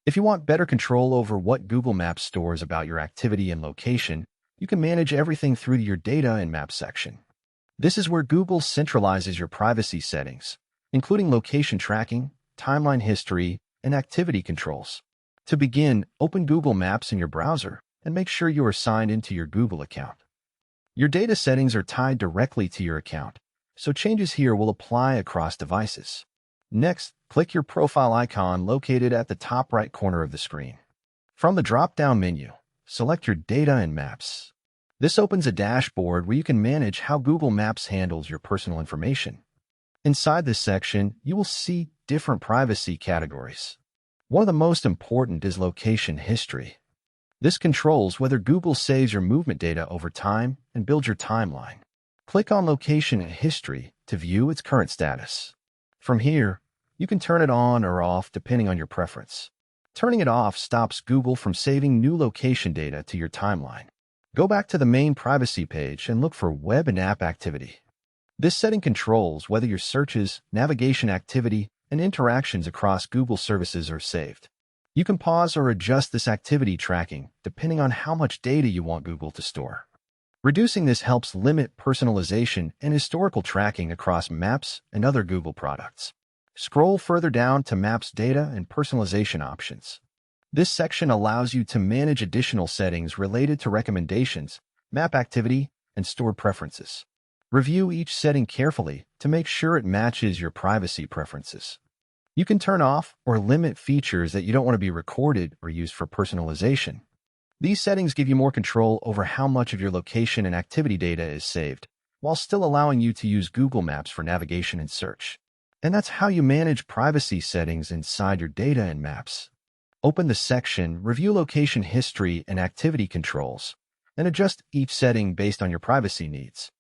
If you want better control over what Google Maps stores about your activity and location, you can manage everything through your Data and Maps section. This is where Google centralizes your privacy settings, including location tracking, timeline history, and activity controls. To begin, open Google Maps in your browser and make sure you are signed into your Google account. Your data settings are tied directly to your account, so changes here will apply across devices. Next, click your profile icon located at the top right corner of the screen. From the drop-down menu, select your Data and Maps. This opens a dashboard where you can manage how Google Maps handles your personal information. Inside this section, you will see different privacy categories. One of the most important is location history. This controls whether Google saves your movement data over time and builds your timeline. Click on Location History to view its current status. From here, you can turn it on or off depending on your preference. Turning it off stops Google from saving new location data to your timeline. Go back to the main privacy page and look for Web and App Activity. This setting controls whether your searches, navigation activity, and interactions across Google services are saved. You can pause or adjust this activity tracking depending on how much data you want Google to store. Reducing this helps limit personalization and historical tracking across Maps and other Google products. Scroll further down to Maps data and personalization options. This section allows you to manage additional settings related to recommendations, map activity, and stored preferences. Review each setting carefully to make sure it matches your privacy preferences. You can turn off or limit features that you don't want to be recorded or used for personalization. These settings give you more control over how much of your location and activity data is saved, while still allowing you to use Google Maps for navigation and search. And that's how you manage privacy settings inside your Data and Maps. Open the section, review location history and activity controls, and adjust each setting based on your privacy needs.